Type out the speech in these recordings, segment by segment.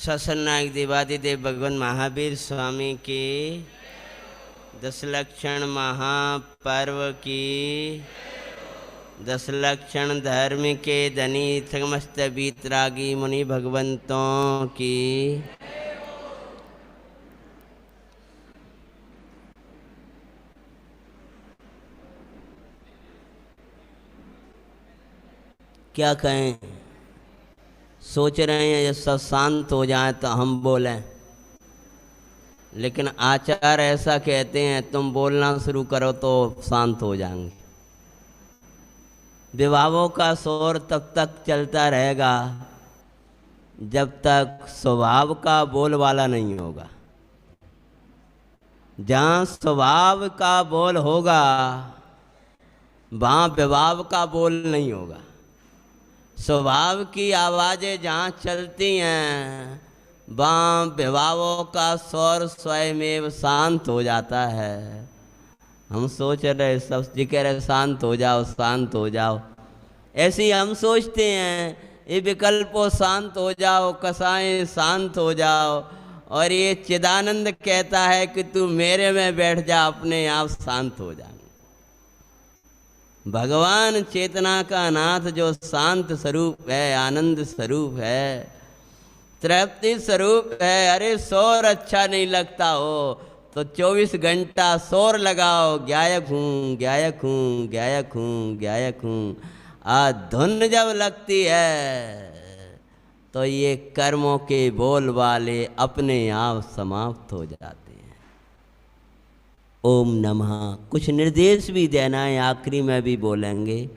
सत्सन्नायक देवादिदेव भगवान महावीर स्वामी की 10 लक्षण महापर्व की 10 लक्षण धर्म के धनी समस्त बीतरागी मुनि भगवंतों की क्या कहें। सोच रहे हैं ये सब शांत हो जाए तो हम बोलें, लेकिन आचार ऐसा कहते हैं तुम बोलना शुरू करो तो शांत हो जाएंगे। विभावों का शोर तब तक चलता रहेगा जब तक स्वभाव का बोलबाला नहीं होगा। जहाँ स्वभाव का बोल होगा वहाँ विभाव का बोल नहीं होगा। स्वभाव की आवाज़ें जहाँ चलती हैं वहाँ विभावों का स्वर स्वयमेव शांत हो जाता है। हम सोच रहे सब जी कह रहे शांत हो जाओ, शांत हो जाओ। ऐसे ही हम सोचते हैं ये विकल्पों शांत हो जाओ, कसाएं शांत हो जाओ, और ये चिदानंद कहता है कि तू मेरे में बैठ जा, अपने आप शांत हो जा। भगवान चेतना का नाथ जो शांत स्वरूप है, आनंद स्वरूप है, तृप्ति स्वरूप है। अरे शोर अच्छा नहीं लगता हो तो 24 घंटा शोर लगाओ, गायक हूँ गायक हूँ गायक हूँ गायक हूँ। धुन जब लगती है तो ये कर्मों के बोल वाले अपने आप समाप्त हो जाते हैं। ओम नमः। कुछ निर्देश भी देना है, आखिरी में भी बोलेंगे।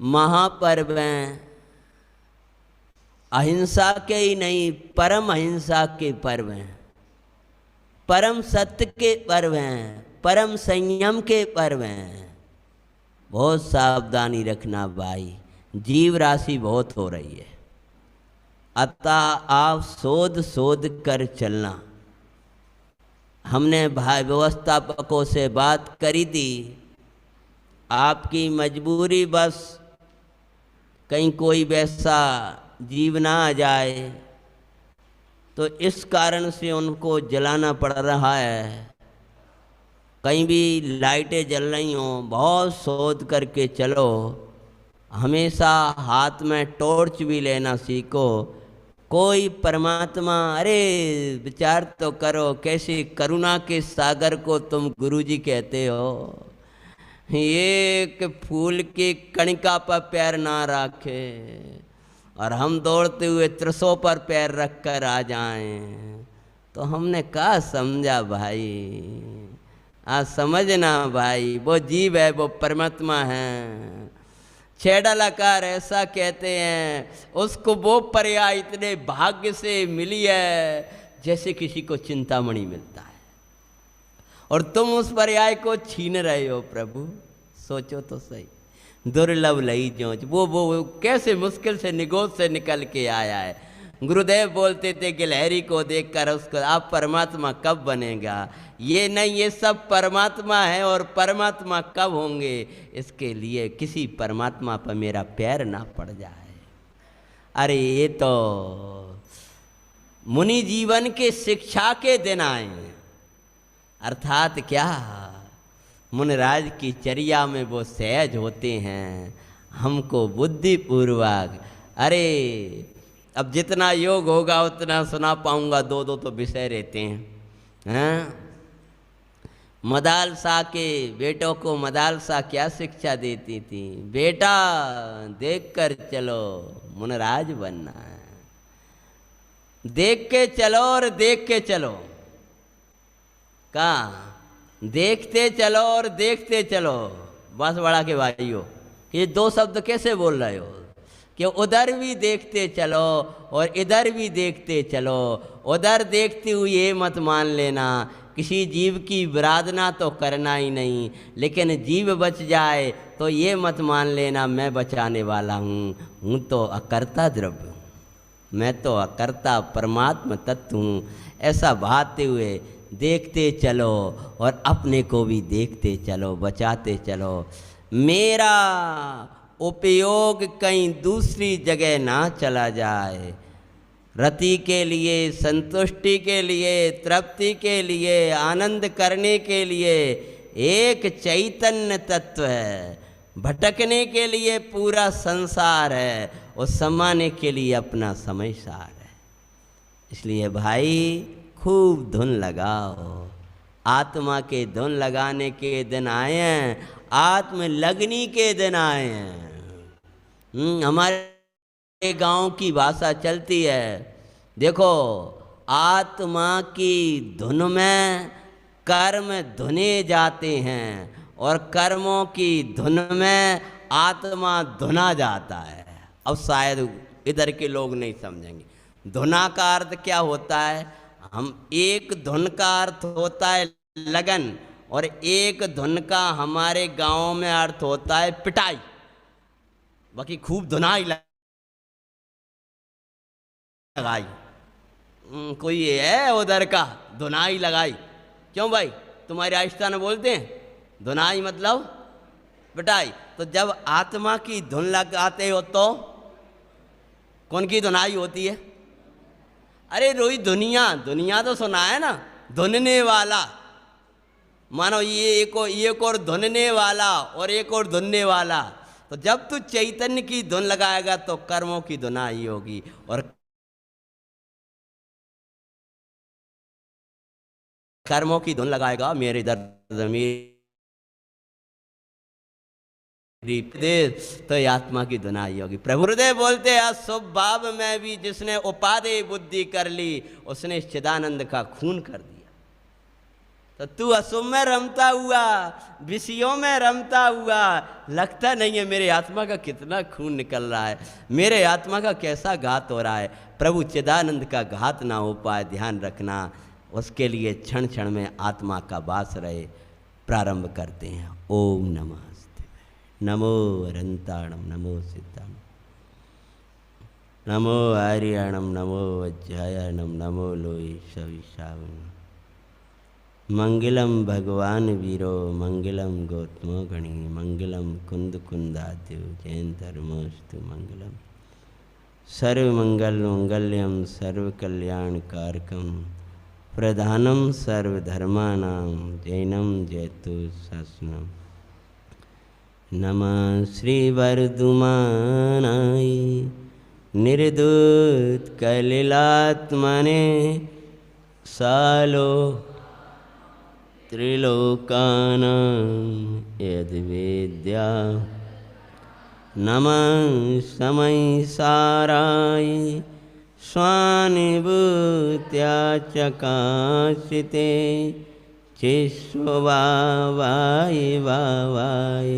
महापर्व हैं, अहिंसा के ही नहीं परम अहिंसा के पर्व हैं, परम सत्य के पर्व हैं, परम संयम के पर्व हैं। बहुत सावधानी रखना भाई, जीव राशि बहुत हो रही है, अतः आप सोध सोध कर चलना। हमने भाई व्यवस्थापकों से बात करी थी, आपकी मजबूरी बस कहीं कोई वैसा जीव ना आ जाए तो इस कारण से उनको जलाना पड़ रहा है। कहीं भी लाइटें जल रही हों बहुत शोध करके चलो। हमेशा हाथ में टॉर्च भी लेना सीखो। कोई परमात्मा, अरे विचार तो करो कैसे करुणा के सागर को तुम गुरुजी कहते हो। एक फूल की कणिका पर पैर ना रखे और हम दौड़ते हुए त्रिशों पर पैर रख कर आ जाएं तो हमने क्या समझा भाई। समझना भाई, वो जीव है, वो परमात्मा है। छेड़ालाकार ऐसा कहते हैं, उसको वो पर्याय इतने भाग्य से मिली है जैसे किसी को चिंतामणि मिलता है, और तुम उस पर्याय को छीन रहे हो। प्रभु सोचो तो सही, दुर्लभ लई जोच। वो कैसे मुश्किल से निगोद से निकल के आया है। गुरुदेव बोलते थे गिलहरी को देखकर उसको आप परमात्मा कब बनेगा। ये नहीं, ये सब परमात्मा है, और परमात्मा कब होंगे इसके लिए किसी परमात्मा पर मेरा पैर ना पड़ जाए। अरे ये तो मुनि जीवन के शिक्षा के दिन आए, अर्थात क्या मुनिराज की चर्या में वो सहज होते हैं, हमको बुद्धिपूर्वक। अरे अब जितना योग होगा उतना सुना पाऊंगा, दो दो तो विषय रहते हैं। मदाल शाह के बेटों को मदाल शाह क्या शिक्षा देती थी, बेटा देख कर चलो मुनिराज बनना है, देख के चलो और देख के चलो। कहाँ देखते चलो और देखते चलो। बस बड़ा के भाइयों, ये दो शब्द कैसे बोल रहे हो कि उधर भी देखते चलो और इधर भी देखते चलो। उधर देखते हुए ये मत मान लेना किसी जीव की विराधना तो करना ही नहीं, लेकिन जीव बच जाए तो ये मत मान लेना मैं बचाने वाला हूँ तो अकर्ता द्रव्य हूँ, मैं तो अकर्ता परमात्मा तत्व हूँ। ऐसा भाते हुए देखते चलो और अपने को भी देखते चलो, बचाते चलो। मेरा उपयोग कहीं दूसरी जगह ना चला जाए। रति के लिए, संतुष्टि के लिए, तृप्ति के लिए, आनंद करने के लिए एक चैतन्य तत्व है। भटकने के लिए पूरा संसार है और समाने के लिए अपना समय सार है। इसलिए भाई खूब धुन लगाओ। आत्मा के धुन लगाने के दिन आए हैं, आत्म लगनी के दिन आए हैं। हमारे गांव की भाषा चलती है, देखो आत्मा की धुन में कर्म धुने जाते हैं और कर्मों की धुन में आत्मा धुना जाता है। अब शायद इधर के लोग नहीं समझेंगे। धुना का अर्थ क्या होता है? हम एक धुन का अर्थ होता है लगन, और एक धुन का हमारे गांव में अर्थ होता है पिटाई। बाकी खूब धुनाई लगाई, कोई है उधर का धुनाई लगाई। क्यों भाई, तुम्हारे राजस्थान में बोलते हैं धुनाई मतलब पिटाई। तो जब आत्मा की धुन लगाते हो तो कौन की धुनाई होती है? अरे रोई दुनिया तो सुना है ना, धुनने वाला। मानो ये एक और धुनने वाला और एक और धुनने वाला। तो जब तू चैतन्य की धुन लगाएगा तो कर्मों की धुनाई होगी, और कर्मों की धुन लगाएगा मेरे दर्द तो आत्मा की धुनाई होगी। प्रभु हृदय बोलते हैं शुभ भाव में भी जिसने उपादेय बुद्धि कर ली, उसने चिदानंद का खून कर दिया। तो तू अशुभ में रमता हुआ, विषयों में रमता हुआ, लगता नहीं है मेरे आत्मा का कितना खून निकल रहा है, मेरे आत्मा का कैसा घात हो रहा है। प्रभु चिदानंद का घात ना हो पाए, ध्यान रखना। उसके लिए क्षण क्षण में आत्मा का वास रहे। प्रारंभ करते हैं। ओम नमस्ते, नमो अरंताणम, नमो सिद्धाणम, नमो आर्याणम, नमो वज्रायणम, नमो लोई सविशावनम। मंगलम भगवान वीरो, मंगलम गौतमो गणी, मंगलम कुंद कुंदाद्यो, जैन धर्मोस्तु मंगलम। सर्वमंगल मंगल्यम सर्वकल्याणकारकम, प्रधानम सर्वधर्मानां, जैनम जयतु शासनम। नमः श्री वर्धुमानाय निर्दूत कलिलात्मने, सालो त्रिलोकानां यद्वेद्या। नमः समय साराय स्वानुभूत्या चकाशिते, चिस्वभावाय भावाय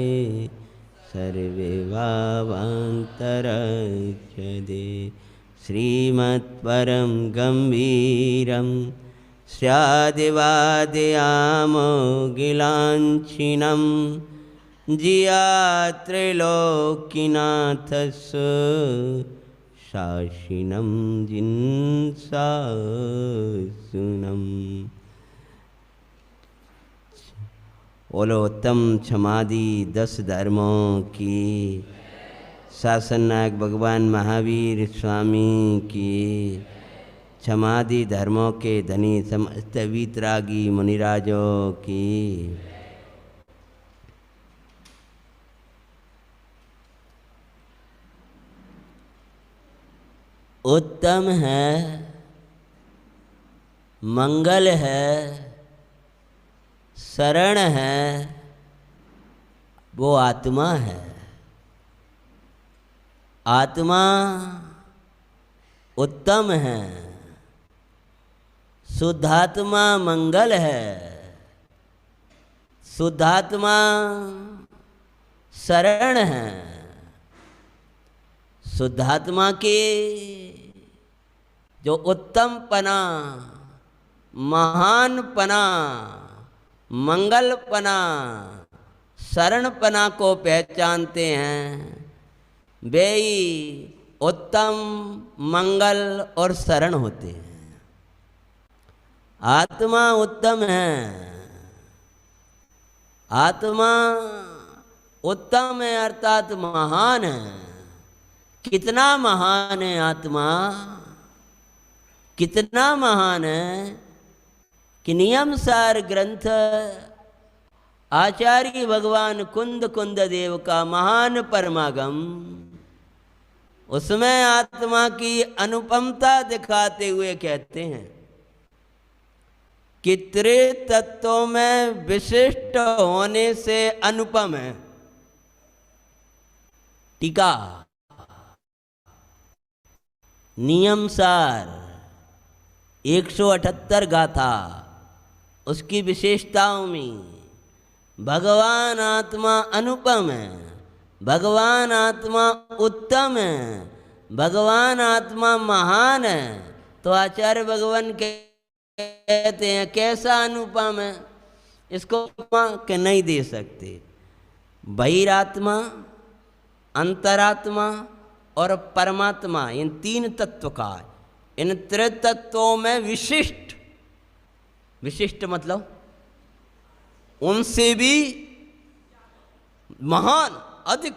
सर्वे भावान्तरक्षदे। श्रीमत्परं गम्भीरं स्यादिवादयामोगिलाञ्छिनं, जिया त्रैलोक्यनाथस्य शासिनं जिन्सासुनम्। बोलो उत्तम क्षमादि 10 धर्मों की, शासन नायक भगवान महावीर स्वामी की, क्षमादि धर्मों के धनी समस्त वीतरागी मुनिराजों की। उत्तम है, मंगल है, शरण है, वो आत्मा है। आत्मा उत्तम है, शुद्धात्मा मंगल है, शुद्धात्मा शरण है। शुद्धात्मा के जो उत्तम पना, महान पना, मंगल पना, शरण पना को पहचानते हैं, वे ही उत्तम मंगल और शरण होते हैं। आत्मा उत्तम है, आत्मा उत्तम है अर्थात महान है। कितना महान है आत्मा? कितना महान है कि नियमसार ग्रंथ आचार्य भगवान कुंद कुंद देव का महान परमागम, उसमें आत्मा की अनुपमता दिखाते हुए कहते हैं कि त्रितत्वों में विशिष्ट होने से अनुपम है। टीका नियमसार 178 गाथा, उसकी विशेषताओं में भगवान आत्मा अनुपम है, भगवान आत्मा उत्तम है, भगवान आत्मा महान है। तो आचार्य भगवान कहते हैं कैसा अनुपम है, इसको के नहीं दे सकते। बहिरात्मा, अंतरात्मा और परमात्मा, इन तीन तत्व का, इन त्रितत्वों में विशिष्ट, विशिष्ट मतलब उनसे भी महान, अधिक।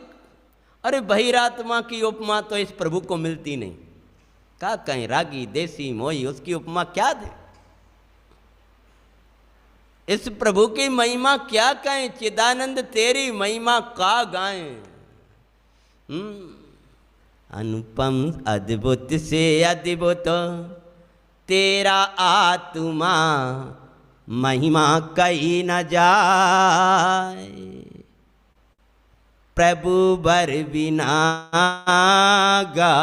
अरे बहिरात्मा की उपमा तो इस प्रभु को मिलती नहीं। क्या कहें, रागी देसी मोही, उसकी उपमा क्या दे। इस प्रभु की महिमा क्या कहें, चिदानंद तेरी महिमा का गाएं। अनुपम अद्भुत से अद्भुत तेरा आत्मा, महिमा कही न जाए। प्रभु बर बिना गा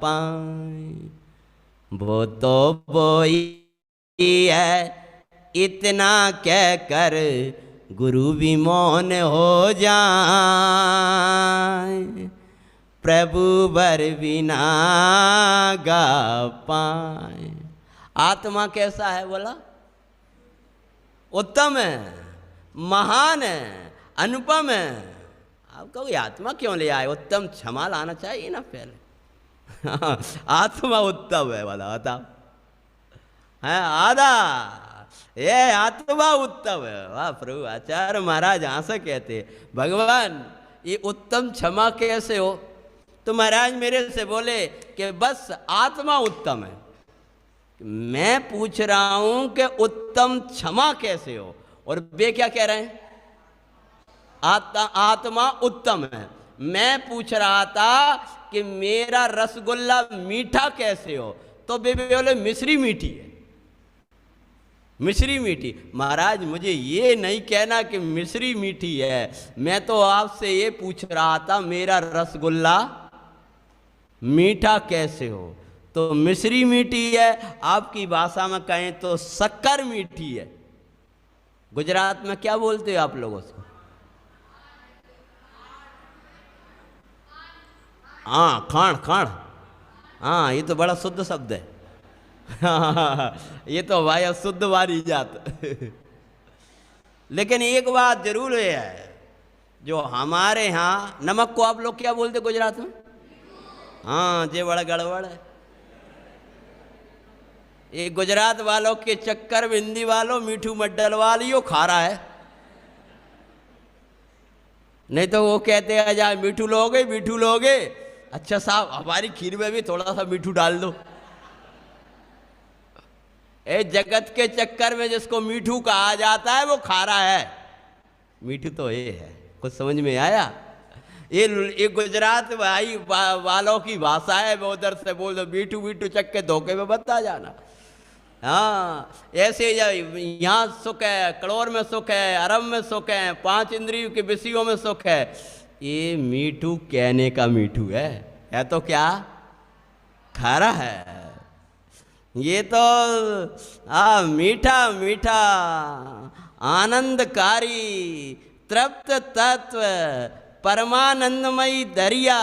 पाए, वो तो बोई है इतना कह कर गुरु भी मौन हो जाए। प्रभु बर बिना गा पाए। आत्मा कैसा है बोला, उत्तम है, महान है, अनुपम है। आप कहो आत्मा क्यों ले आए, उत्तम क्षमा लाना चाहिए ना पहले। आत्मा उत्तम है वाला बताओ, है आधा, ये आत्मा उत्तम है। वाह प्रभु, आचार्य महाराज यहाँ से कहते भगवान ये उत्तम क्षमा कैसे हो। तो महाराज मेरे से बोले कि बस आत्मा उत्तम है। मैं पूछ रहा हूं कि उत्तम क्षमा कैसे हो, और वे क्या कह रहे हैं, आत्मा उत्तम है। मैं पूछ रहा था कि मेरा रसगुल्ला मीठा कैसे हो, तो वे बोले मिश्री मीठी है, मिश्री मीठी। महाराज मुझे ये नहीं कहना कि मिश्री मीठी है, मैं तो आपसे ये पूछ रहा था मेरा रसगुल्ला मीठा कैसे हो। तो मिश्री मीठी है, आपकी भाषा में कहें तो शक्कर मीठी है। गुजरात में क्या बोलते हो आप लोगों से, हाँ खाण खाण, हाँ ये तो बड़ा शुद्ध शब्द है। ये तो भाई शुद्ध वाली जात। लेकिन एक बात जरूर है, जो हमारे यहाँ नमक को आप लोग क्या बोलते गुजरात में, हाँ जे बड़ा गड़बड़ है। ये गुजरात वालों के चक्कर में हिंदी वालों मीठू मत डलवा लियो, खारा है। नहीं तो वो कहते हैं जा मीठू लोगे, मीठू लोगे। अच्छा साहब हमारी खीर में भी थोड़ा सा मीठू डाल दो। ए जगत के चक्कर में जिसको मीठू कहा जाता है वो खारा है, मीठू तो ये है। कुछ समझ में आया। ये गुजरात भाई वालों की भाषा है, वो उधर से बोल दो मीठू मीठू चक्के धोखे में बता जाना। हाँ ऐसे यहाँ सुख है, कड़ोर में सुख है, अरब में सुख है, 5 इंद्रियों के विषयों में सुख है। ये मीठू कहने का मीठू है तो क्या खारा है। ये तो मीठा मीठा आनंदकारी तृप्त तत्व परमानंदमयी दरिया,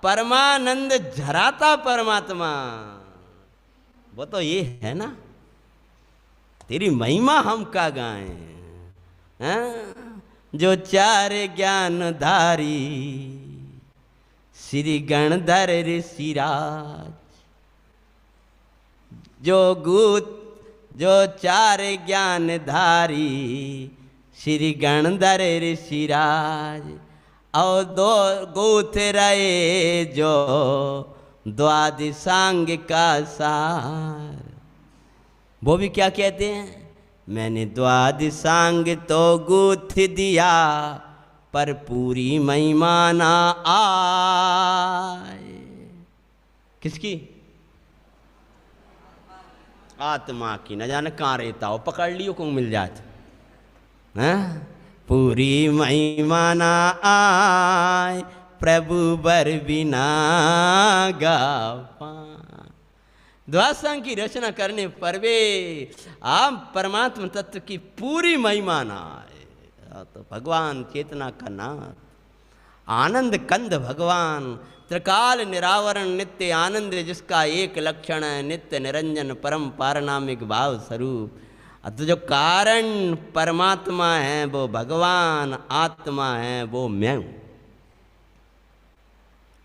परमानंद झराता परमात्मा, वो तो ये है ना। तेरी महिमा हम का गाएं, जो चार ज्ञान धारी श्री गणधर ऋषिराज, जो चार ज्ञान धारी श्री गणधर ऋषिराज, और दो गूथ रहे जो द्वादशांग का सार। वो भी क्या कहते हैं, मैंने द्वादशांग तो गूथ दिया पर पूरी महिमा ना आए। किसकी? आत्मा की। न जाने कहाँ रहता हो, पकड़ लियो को मिल जात है। पूरी महिमा ना आए प्रभु बर बिना गा पाए। द्वादशांग की रचना करने पर वे आप परमात्मा तत्व की पूरी महिमा ना आए। तो भगवान चेतना का नाथ, आनंद कंद भगवान, त्रिकाल निरावरण नित्य आनंद, जिसका एक लक्षण है नित्य निरंजन परम पारनामिक भाव स्वरूप। तो जो कारण परमात्मा है वो भगवान, आत्मा है वो मैं हूं।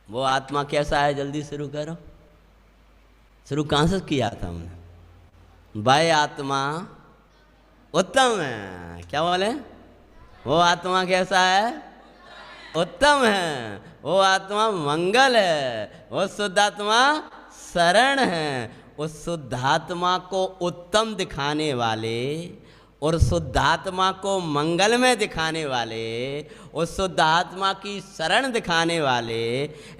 वो आत्मा कैसा है, जल्दी शुरू करो। शुरू कहाँ से किया था हमने? वह आत्मा उत्तम है। क्या बोले? वो आत्मा कैसा है? उत्तम है। वो आत्मा मंगल है। वो शुद्ध आत्मा शरण है। उस शुद्धात्मा को उत्तम दिखाने वाले और शुद्धात्मा को मंगल में दिखाने वाले, उस शुद्धात्मा की शरण दिखाने वाले,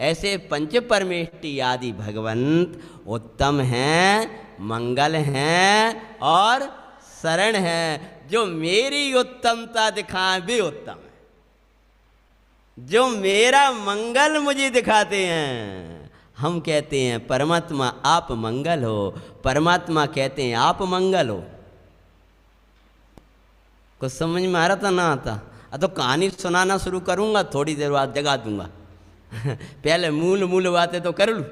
ऐसे पंच परमेष्टि आदि भगवंत उत्तम हैं, मंगल हैं और शरण हैं। जो मेरी उत्तमता दिखाएं वे उत्तम है। जो मेरा मंगल मुझे दिखाते हैं, हम कहते हैं परमात्मा आप मंगल हो, परमात्मा कहते हैं आप मंगल हो। कुछ समझ में आ रहा था ना आता? तो कहानी सुनाना शुरू करूंगा, थोड़ी देर बाद जगा दूंगा। पहले मूल बातें तो कर लूं।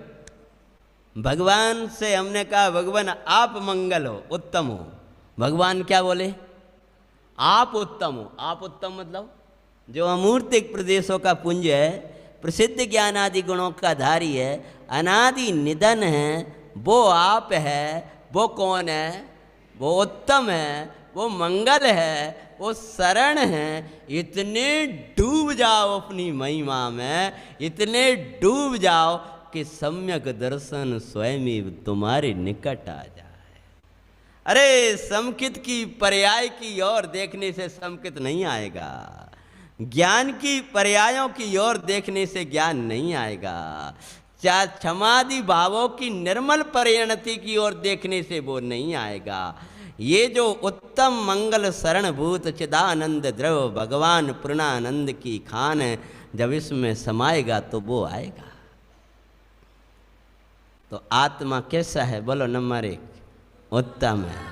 भगवान से हमने कहा भगवान आप मंगल हो, उत्तम हो। भगवान क्या बोले? आप उत्तम हो। आप उत्तम मतलब जो अमूर्तिक प्रदेशों का पुंज है, प्रसिद्ध ज्ञानादि गुणों का धारी है, अनादि निधन है, वो आप है। वो कौन है? वो उत्तम है, वो मंगल है, वो शरण है। इतने डूब जाओ अपनी महिमा में, इतने डूब जाओ कि सम्यक दर्शन स्वयं ही तुम्हारे निकट आ जाए। अरे समकित की पर्याय की ओर देखने से समकित नहीं आएगा, ज्ञान की पर्यायों की ओर देखने से ज्ञान नहीं आएगा, क्षमादि भावों की निर्मल परिणति की ओर देखने से वो नहीं आएगा। ये जो उत्तम मंगल शरणभूत चिदानंद द्रव भगवान पूर्णानंद की खान है, जब इसमें समाएगा तो वो आएगा। तो आत्मा कैसा है? बोलो नंबर 1, उत्तम है।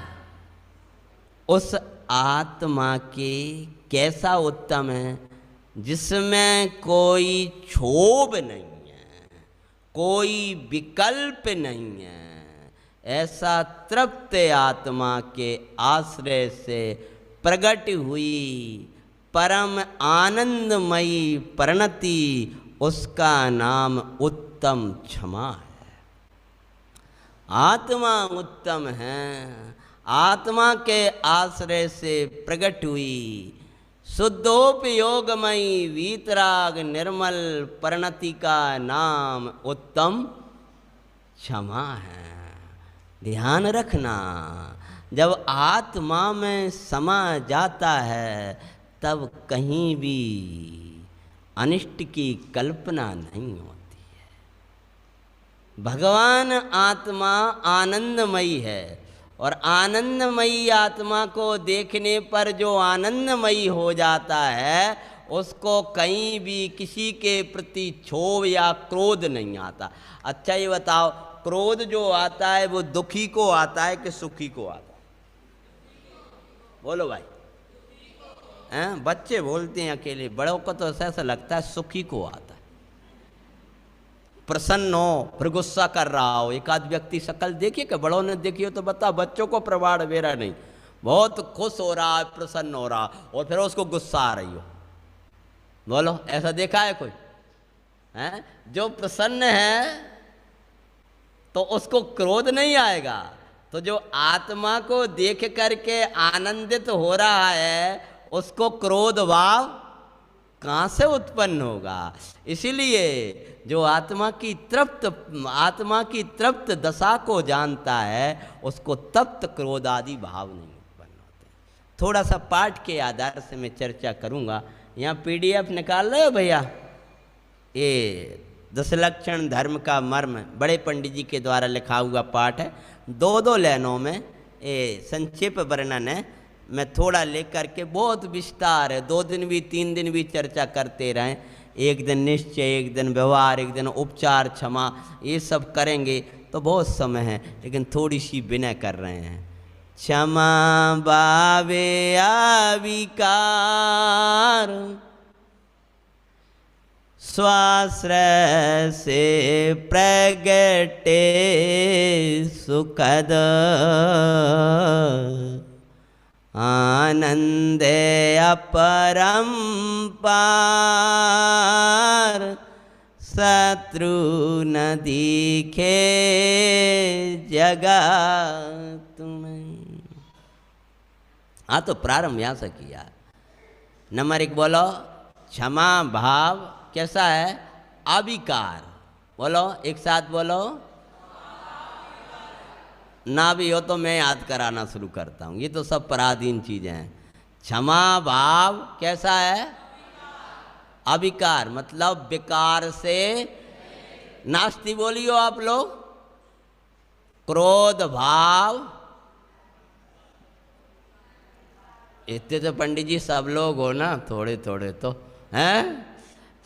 उस आत्मा के कैसा उत्तम है? जिसमें कोई क्षोभ नहीं है, कोई विकल्प नहीं है। ऐसा तृप्त आत्मा के आश्रय से प्रकट हुई परम आनंदमयी परिणति, उसका नाम उत्तम क्षमा है। आत्मा उत्तम है, आत्मा के आश्रय से प्रकट हुई शुद्धोपयोगमयी वीतराग निर्मल परिणति का नाम उत्तम क्षमा है। ध्यान रखना, जब आत्मा में समा जाता है तब कहीं भी अनिष्ट की कल्पना नहीं होती है। भगवान आत्मा आनंदमयी है और आनंदमयी आत्मा को देखने पर जो आनंदमयी हो जाता है, उसको कहीं भी किसी के प्रति क्षोभ या क्रोध नहीं आता। अच्छा ये बताओ, क्रोध जो आता है वो दुखी को आता है कि सुखी को आता है? बोलो भाई। हैं? बच्चे बोलते हैं अकेले, बड़ों को तो ऐसा लगता है सुखी को आता है। प्रसन्न हो फिर गुस्सा कर रहा हो, एक आध व्यक्ति शकल देखिए कि बड़ों ने देखी हो तो बता, बच्चों को प्रमाण मेरा नहीं, बहुत खुश हो रहा है, प्रसन्न हो रहा और फिर उसको गुस्सा आ रही हो। बोलो ऐसा देखा है कोई? हैं? जो प्रसन्न है तो उसको क्रोध नहीं आएगा, तो जो आत्मा को देख करके आनंदित हो रहा है उसको क्रोध भाव कहाँ से उत्पन्न होगा। इसीलिए जो आत्मा की तृप्त दशा को जानता है उसको तप्त क्रोध आदि भाव नहीं उत्पन्न होते। थोड़ा सा पाठ के आधार से मैं चर्चा करूँगा। यहाँ PDF निकाल रहे हो भैया, ये 10 लक्षण धर्म का मर्म बड़े पंडित जी के द्वारा लिखा हुआ पाठ है। 2-2 लाइनों में ये संक्षेप वर्णन है। मैं थोड़ा लेकर के बहुत विस्तार है, 2 दिन भी 3 दिन भी चर्चा करते रहें। एक दिन निश्चय, एक दिन व्यवहार, एक दिन उपचार, क्षमा, ये सब करेंगे तो बहुत समय है, लेकिन थोड़ी सी विनय कर रहे हैं। क्षमा भावे अविकार स्वाश्रय से प्रगटे सुखद आनंदे अपरंपार शत्रु न दिखे जगत में। हाँ तो प्रारंभ यहाँ से किया। नंबर 1 बोलो, क्षमा भाव कैसा है? अविकार। बोलो एक साथ बोलो। ना भी हो तो मैं याद कराना शुरू करता हूँ, ये तो सब पराधीन चीजें हैं। क्षमा भाव कैसा है? अविकार, मतलब विकार से नास्ति बोलियो आप लोग। क्रोध भाव, इतने तो पंडित जी सब लोग हो ना, थोड़े थोड़े तो हैं।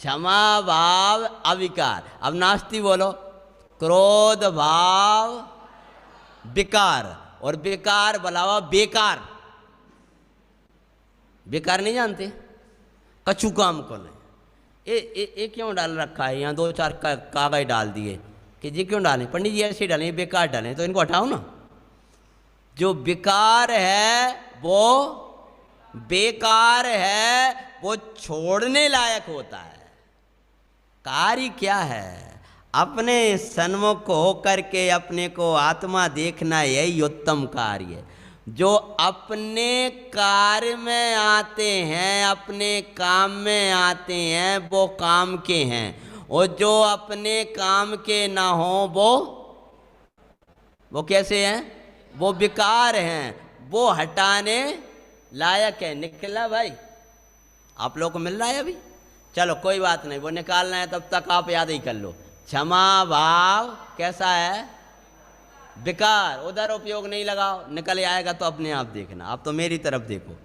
क्षमा भाव अविकार। अब नास्ति बोलो। क्रोध भाव विकार, और विकार भलावा बेकार। बेकार नहीं जानते? कछु काम को नहीं। ये क्यों डाल रखा है यहाँ? 2-4 कागज डाल दिए कि जी क्यों डालें? पंडित जी ऐसे डालें, बेकार डालें, तो इनको हटाओ ना। जो विकार है वो बेकार है, वो छोड़ने लायक होता है। कार्य क्या है? अपने सन्मुख होकर के अपने को आत्मा देखना, यही उत्तम कार्य है। जो अपने कार्य में आते हैं, अपने काम में आते हैं, वो काम के हैं, और जो अपने काम के ना हो वो कैसे हैं? वो विकार हैं, वो हटाने लायक है। निकला भाई? आप लोग को मिल रहा है अभी? चलो कोई बात नहीं, वो निकालना है तब तक आप याद ही कर लो। क्षमा भाव कैसा है? विकार। उधर उपयोग नहीं लगाओ, निकल आएगा तो अपने आप देखना। आप तो मेरी तरफ देखो,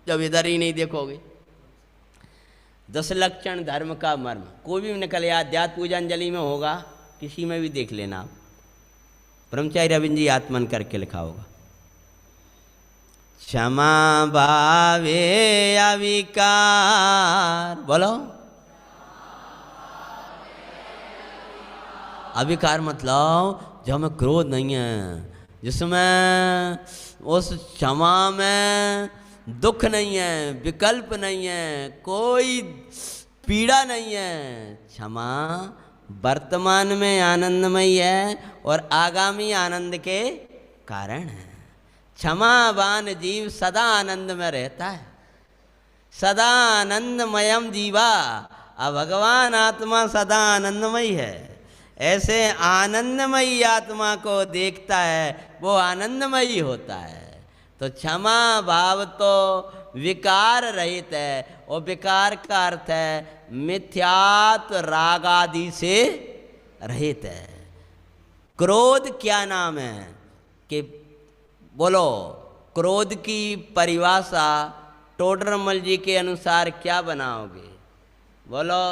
जब इधर ही नहीं देखोगे। 10 लक्षण धर्म का मर्म कोई भी निकल आया, अध्यात्म पूजांजलि में होगा, किसी में भी देख लेना आप। ब्रह्मचारी रविंद्र जी आत्मन करके लिखा होगा। क्षमा भावे अविकार। बोलो। अविकार मतलब जब में क्रोध नहीं है, जिसमें उस क्षमा में दुख नहीं है, विकल्प नहीं है, कोई पीड़ा नहीं है। क्षमा वर्तमान में आनंदमयी है और आगामी आनंद के कारण है। क्षमावान जीव सदा आनंद में रहता है, सदा आनंदमयम जीवा। अब भगवान आत्मा सदा आनंदमयी है। ऐसे आनंदमयी आत्मा को देखता है, वो आनंदमयी होता है। तो क्षमा भाव तो विकार रहित है, और विकार का अर्थ है मिथ्यात्व राग आदि से रहित है। क्रोध क्या नाम है? कि बोलो, क्रोध की परिभाषा टोडरमल जी के अनुसार क्या बनाओगे? बोलो।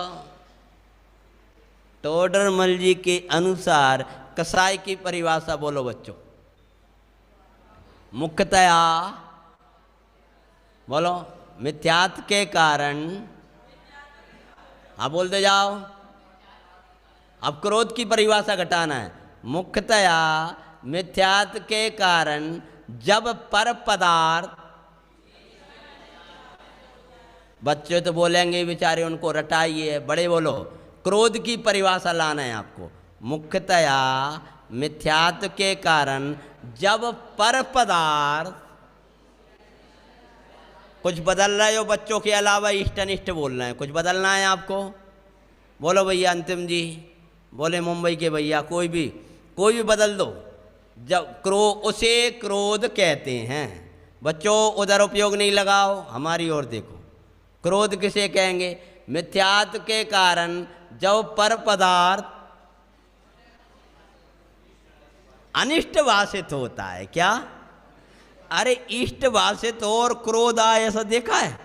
टोडरमल जी के अनुसार कसाई की परिभाषा बोलो बच्चों। मुख्यतया बोलो, मिथ्यात्व के कारण। हाँ बोलते जाओ। अब क्रोध की परिभाषा घटाना है। मुख्यतया मिथ्यात्व के कारण जब पर पदार्थ, बच्चे तो बोलेंगे बेचारे, उनको रटाइए, बड़े बोलो। क्रोध की परिभाषा लाना है आपको। मुख्यतया मिथ्यात्व के कारण जब पर पदार्थ कुछ बदल रहे हो बच्चों के अलावा इष्ट अनिष्ट बोल रहे हैं, कुछ बदलना है आपको? बोलो भैया अंतिम जी, बोले मुंबई के भैया, कोई भी बदल दो। जब उसे क्रोध कहते हैं। बच्चों उधर उपयोग नहीं लगाओ, हमारी ओर देखो। क्रोध किसे कहेंगे? मिथ्यात्व के कारण जब पर पदार्थ अनिष्ट भाषित होता है। क्या? अरे इष्ट भाषित हो और क्रोध आए, ऐसा देखा है?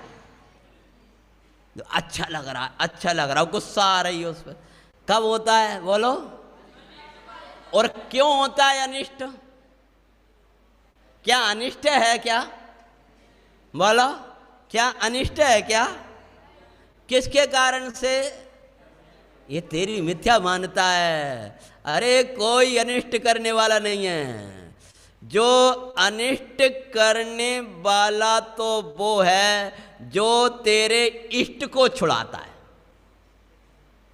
अच्छा लग रहा है, गुस्सा आ रही है उस पर, कब होता है बोलो? और क्यों होता है अनिष्ट? क्या अनिष्ट है क्या? बोलो, क्या अनिष्ट है क्या? किसके कारण से? ये तेरी मिथ्या मान्यता है। अरे कोई अनिष्ट करने वाला नहीं है। जो अनिष्ट करने वाला तो वो है जो तेरे इष्ट को छुड़ाता है।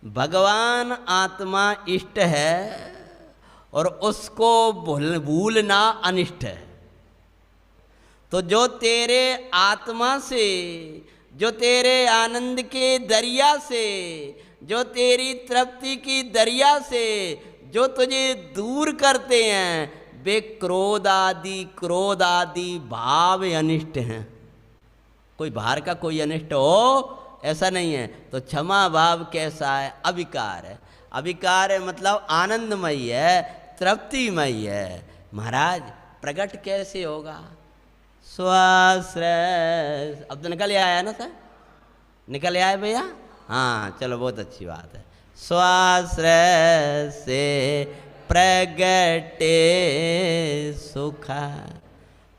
भगवान आत्मा इष्ट है और उसको भूलना अनिष्ट है। तो जो तेरे आत्मा से, जो तेरे आनंद के दरिया से, जो तेरी तृप्ति की दरिया से जो तुझे दूर करते हैं, वे क्रोध आदि भाव अनिष्ट हैं। कोई बाहर का कोई अनिष्ट हो ऐसा नहीं है। तो क्षमा भाव कैसा है? अविकार है। अविकार है मतलब आनंदमयी है, तृप्तिमयी है। महाराज प्रकट कैसे होगा? स्वाश्रय। अब तो निकल आया ना सर? निकल आया भैया? हाँ चलो, बहुत अच्छी बात है। स्वाश्रय से प्रगटे सुख,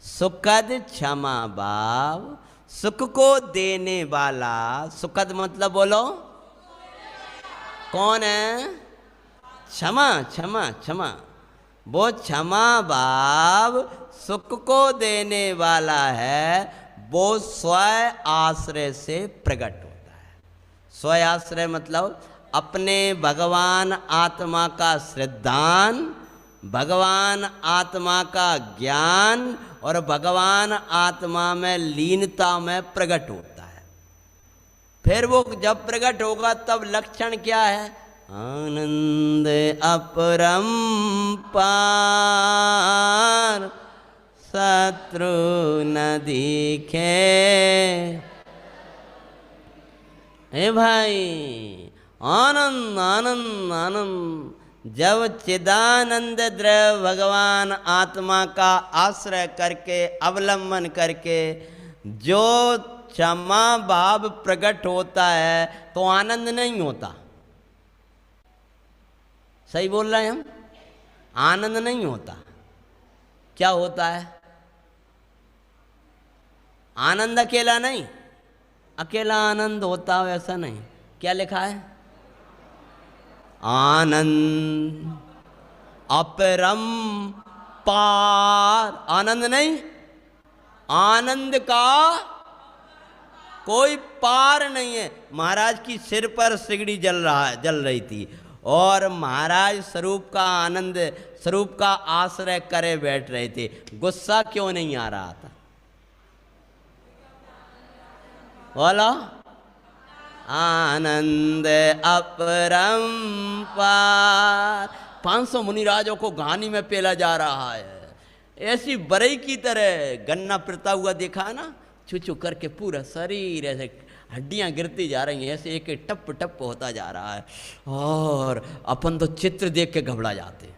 सुखद क्षमा भाव, सुख को देने वाला। सुखद मतलब बोलो कौन है? क्षमा, क्षमा, क्षमा। वो क्षमा भाव सुख को देने वाला है, वो स्व आश्रय से प्रकट होता है। स्व आश्रय मतलब अपने भगवान आत्मा का श्रद्धान, भगवान आत्मा का ज्ञान और भगवान आत्मा में लीनता में प्रकट होता है। फिर वो जब प्रकट होगा तब लक्षण क्या है? आनंद अपरंपार, शत्रु न दिखे। हे भाई, आनंद आनंद आनंद। जब चिदानंद द्रव्य भगवान आत्मा का आश्रय करके, अवलंबन करके जो क्षमा भाव प्रकट होता है तो आनंद नहीं होता। सही बोल रहे हैं हम? आनंद नहीं होता। क्या होता है? आनंद अकेला नहीं, अकेला आनंद होता हो ऐसा नहीं। क्या लिखा है? आनंद अपरम पार। आनंद नहीं, आनंद का कोई पार नहीं है। महाराज की सिर पर सिगड़ी जल रही थी और महाराज स्वरूप का आनंद, स्वरूप का आश्रय करे बैठ रहे थे। गुस्सा क्यों नहीं आ रहा था? बोलो। आनंद अपरंपार। 500 मुनिराजों को घानी में पेला जा रहा है। ऐसी बरई की तरह गन्ना पिरता हुआ देखा है ना, छू छू करके पूरा शरीर ऐसे हड्डियां गिरती जा रही हैं, ऐसे एक एक टप टप होता जा रहा है। और अपन तो चित्र देख के घबरा जाते हैं।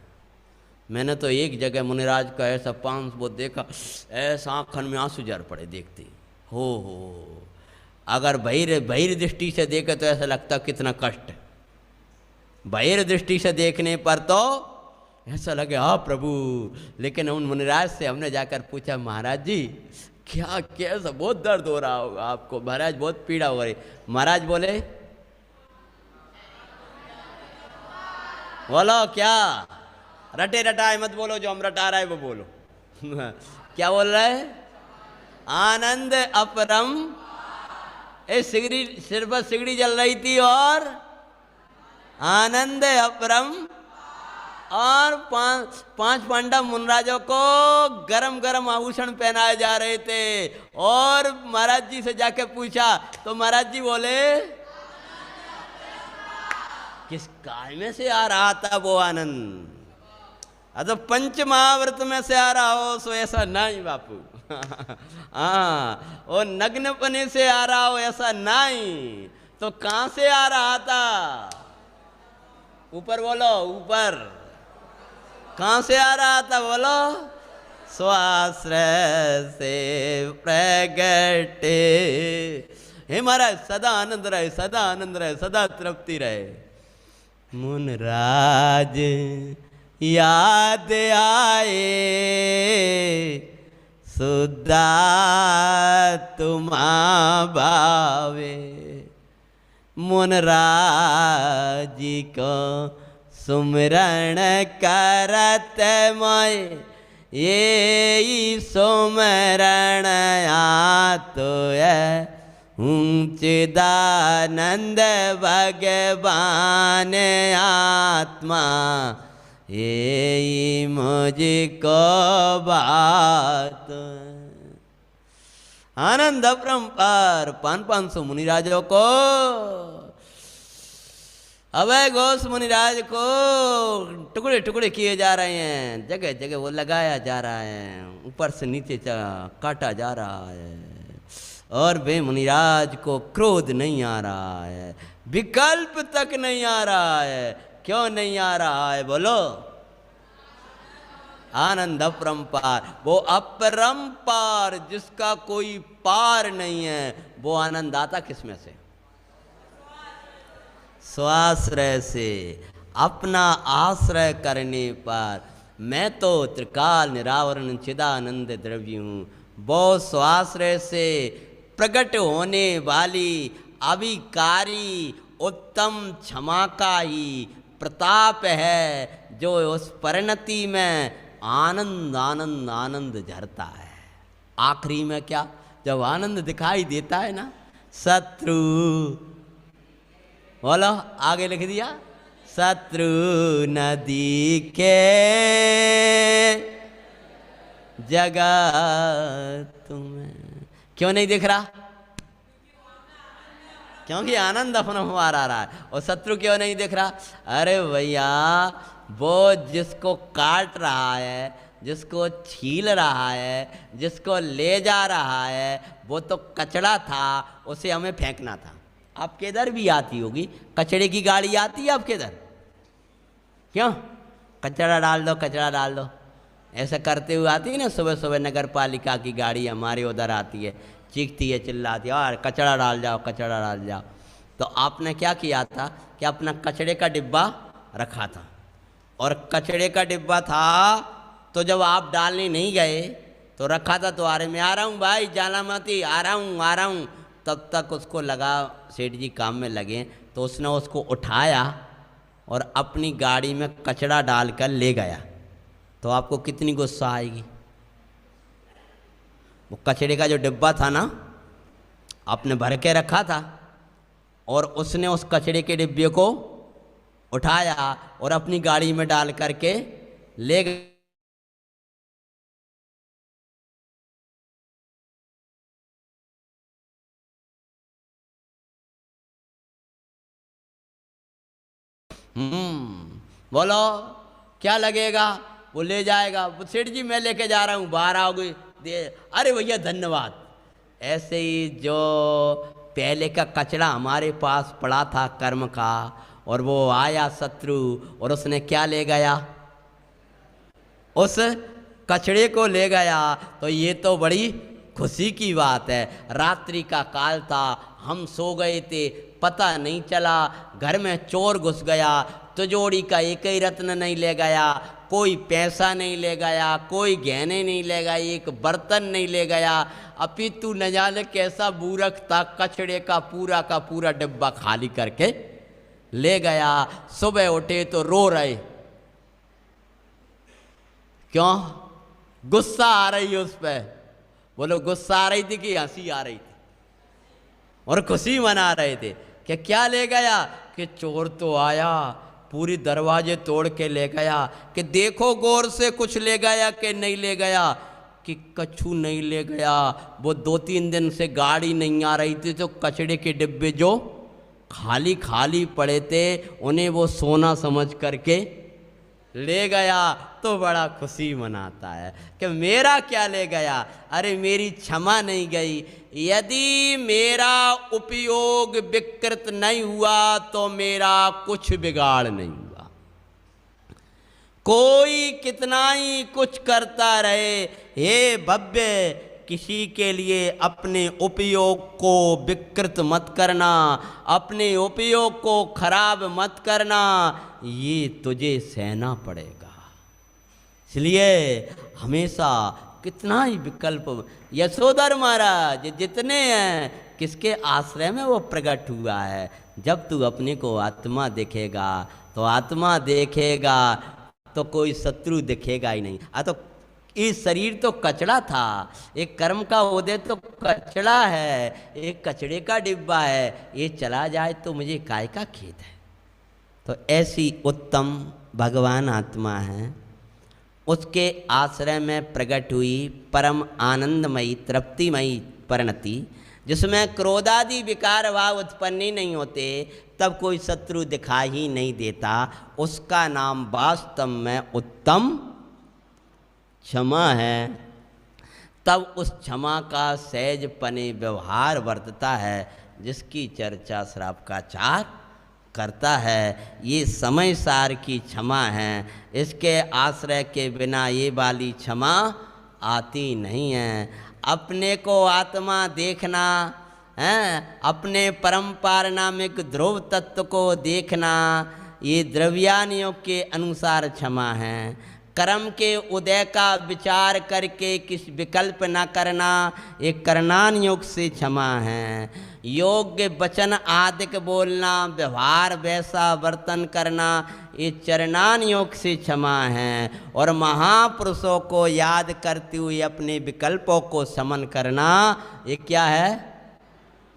मैंने तो एक जगह मुनिराज का ऐसा 500 देखा, ऐसा आँखन में आंसू जर पड़े देखते। हो अगर बहिर दृष्टि से देखे तो ऐसा लगता कितना कष्ट है। बहिर दृष्टि से देखने पर तो ऐसा लगे हाँ प्रभु। लेकिन उन मुनिराज से हमने जाकर पूछा, महाराज जी क्या कैसा, बहुत दर्द हो रहा होगा आपको महाराज, बहुत पीड़ा हो रही। महाराज बोले, बोलो क्या? रटे रटाए मत बोलो, जो हम रटा रहे वो बोलो। क्या बोल रहे? आनंद अपरम। सिगड़ी, सिर पर सिगड़ी जल रही थी और आनंद अपरम। और पांच पांडव मुनराजों को गरम गरम आभूषण पहनाए जा रहे थे। और महाराज जी से जाके पूछा तो महाराज जी बोले किस काय में से आ रहा था वो आनंद? तो पंच महाव्रत में से आ रहा हो सो ऐसा नहीं बापू। हाँ, और नग्नपने से आ रहा हो ऐसा नहीं, तो कहां से आ रहा था? ऊपर बोलो, ऊपर कहां से आ रहा था बोलो? स्वाश्रय से प्रगटे। हे महाराज सदा आनंद रहे, सदा आनंद रहे, सदा तृप्ति रहे। मुनराज याद आए सुधा तुमा भावे। मुनराज जी को सुमरण करत मैं ये सुमरण आतो है चिदानंद भगवान आत्मा ये मुझको बात। आनंद अपरंपार 500 मुनिराजों को, अभय घोष मुनिराज को टुकड़े टुकड़े किए जा रहे हैं, जगह जगह वो लगाया जा रहा है, ऊपर से नीचे काटा जा रहा है। और वे मुनिराज को क्रोध नहीं आ रहा है, विकल्प तक नहीं आ रहा है। क्यों नहीं आ रहा है बोलो? आनंद अपरंपार, वो अपरंपार जिसका कोई पार नहीं है, वो आनंद आता किसमें से? स्वाश्रय से। अपना आश्रय करने पर मैं तो त्रिकाल निरावरण चिदानंद द्रव्य हूँ, वो स्वाश्रय से प्रकट होने वाली अभिकारी उत्तम क्षमा का ही प्रताप है, जो उस परिणति में आनंद आनंद आनंद झरता है। आखिरी में क्या, जब आनंद दिखाई देता है ना, शत्रु बोलो, आगे लिख दिया, शत्रु न दिखे जगत में। क्यों नहीं दिख रहा? क्योंकि आनंद अपना हमारा रहा है। और शत्रु क्यों नहीं दिख रहा? अरे भैया, वो जिसको काट रहा है, जिसको छील रहा है, जिसको ले जा रहा है, वो तो कचड़ा था, उसे हमें फेंकना था। आपके इधर भी आती होगी कचड़े की गाड़ी, आती है आपके इधर? क्यों? कचड़ा डाल दो, कचड़ा डाल दो, ऐसा करते हुए आती है ना। सुबह सुबह नगर पालिका की गाड़ी हमारे उधर आती है, चीखती है, चिल्लाती है, और कचड़ा डाल जाओ, कचड़ा डाल जाओ। तो आपने क्या किया था कि अपना कचड़े का डिब्बा रखा था, और कचड़े का डिब्बा था तो जब आप डालने नहीं गए तो रखा था, तो आ रहे मैं आ रहा हूँ भाई, जाना मत, आ रहा हूँ। तब तक उसको लगा सेठ जी काम में लगे, तो उसने उसको उठाया और अपनी गाड़ी में कचड़ा डालकर ले गया। तो आपको कितनी गुस्सा आएगी? वो कचड़े का जो डिब्बा था ना, आपने भर के रखा था, और उसने उस कचड़े के डिब्बे को उठाया और अपनी गाड़ी में डाल करके ले गया। बोलो क्या लगेगा? वो ले जाएगा, वो सेठ जी मैं लेके जा रहा हूँ, बाहर आओगे दे, अरे भैया धन्यवाद। ऐसे ही जो पहले का कचड़ा हमारे पास पड़ा था कर्म का, और वो आया शत्रु और उसने क्या ले गया? उस कचड़े को ले गया। तो ये तो बड़ी खुशी की बात है। रात्रि का काल था, हम सो गए थे, पता नहीं चला, घर में चोर घुस गया, तिजोरी का एक ही रत्न नहीं ले गया, कोई पैसा नहीं ले गया, कोई गहने नहीं ले गया, एक बर्तन नहीं ले गया, अपितु न जाने कैसा बूरक था, कचड़े का पूरा डिब्बा खाली करके ले गया। सुबह उठे तो रो रहे। क्यों? गुस्सा आ रही है उस पर। बोलो गुस्सा आ रही थी कि हंसी आ रही थी? और खुशी मना रहे थे कि क्या ले गया? कि चोर तो आया, पूरी दरवाजे तोड़ के ले गया कि देखो गौर से कुछ ले गया कि नहीं ले गया, कि कछु नहीं ले गया। वो 2-3 दिन से गाड़ी नहीं आ रही थी, तो कचड़े के डिब्बे जो खाली खाली पड़े थे उन्हें वो सोना समझ करके ले गया। तो बड़ा खुशी मनाता है कि मेरा क्या ले गया, अरे मेरी क्षमा नहीं गई। यदि मेरा उपयोग विकृत नहीं हुआ तो मेरा कुछ बिगाड़ नहीं हुआ। कोई कितना ही कुछ करता रहे, हे भव्य, किसी के लिए अपने उपयोग को विकृत मत करना, अपने उपयोग को खराब मत करना, ये तुझे सहना पड़ेगा। इसलिए हमेशा कितना ही विकल्प, यशोधर महाराज जितने हैं किसके आश्रय में वो प्रकट हुआ है। जब तू अपने को आत्मा देखेगा तो आत्मा देखेगा तो कोई शत्रु दिखेगा ही नहीं। तो इस शरीर तो कचड़ा था, एक कर्म का उदय तो कचड़ा है, एक कचड़े का डिब्बा है, ये चला जाए तो मुझे काय का खेद है। तो ऐसी उत्तम भगवान आत्मा है, उसके आश्रय में प्रकट हुई परम आनंदमयी तृप्तिमयी परिणति, जिसमें क्रोधादि विकार भाव उत्पन्न ही नहीं होते, तब कोई शत्रु दिखाई ही नहीं देता। उसका नाम वास्तव में उत्तम क्षमा है। तब उस क्षमा का सहजपने व्यवहार वर्तता है, जिसकी चर्चा श्रावकाचार्य करता है। ये समय सार की क्षमा है, इसके आश्रय के बिना ये वाली क्षमा आती नहीं है। अपने को आत्मा देखना है, अपने परम पारनामिक ध्रुव तत्व को देखना, ये द्रव्यान योग के अनुसार क्षमा है। कर्म के उदय का विचार करके किस विकल्प न करना, एक करणान योग से क्षमा है। योग्य वचन आदिक बोलना, व्यवहार वैसा वर्तन करना, ये चरणान योग से क्षमा है। और महापुरुषों को याद करते हुए अपने विकल्पों को समन करना, ये क्या है,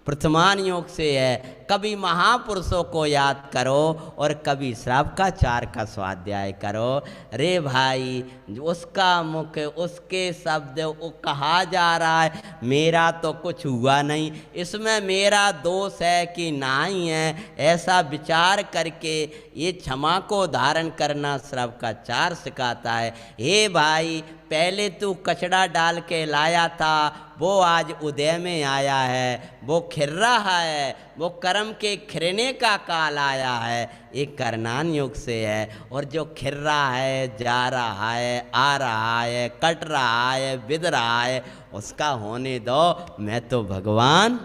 प्रथमान योग से है। कभी महापुरुषों को याद करो और कभी श्रावकाचार्य का स्वाध्याय करो। रे भाई, उसका मुख, उसके शब्द, वो कहा जा रहा है मेरा तो कुछ हुआ नहीं, इसमें मेरा दोष है कि नहीं है, ऐसा विचार करके ये क्षमा को धारण करना श्रावकाचार्य सिखाता है। हे भाई, पहले तू कचड़ा डाल के लाया था, वो आज उदय में आया है, वो खिर रहा है, वो कर्म के खिरने का काल आया है, एक करणान योग से है। और जो खिर रहा है, जा रहा है, आ रहा है, कट रहा है, बिद रहा है, उसका होने दो, मैं तो भगवान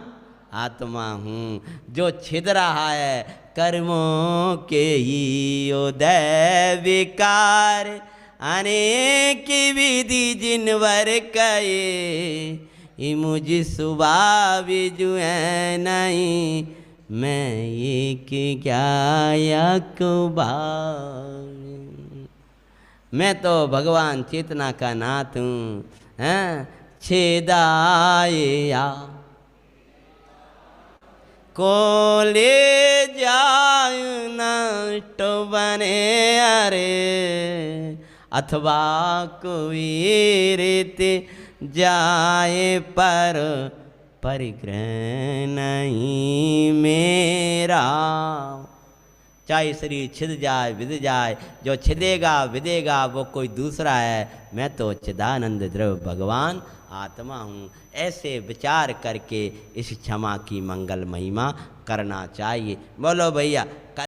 आत्मा हूँ। जो छिद रहा है, कर्मों के ही उदय विकार, अनेक विधि जिनवर कहे, ये मुझ स्वभाव जो है नहीं, मैं एक क्या मैं तो भगवान चेतना का नाथ हूँ। छेदाया को ले जाय नष्ट बने अरे, अथवा कोई रीति जाए पर परिग्रह नहीं मेरा। चाहे शरीर छिद जाए विद जाए, जो छिदेगा विदेगा वो कोई दूसरा है, मैं तो चिदानंद द्रव भगवान आत्मा हूँ। ऐसे विचार करके इस क्षमा की मंगल महिमा करना चाहिए। बोलो भैया।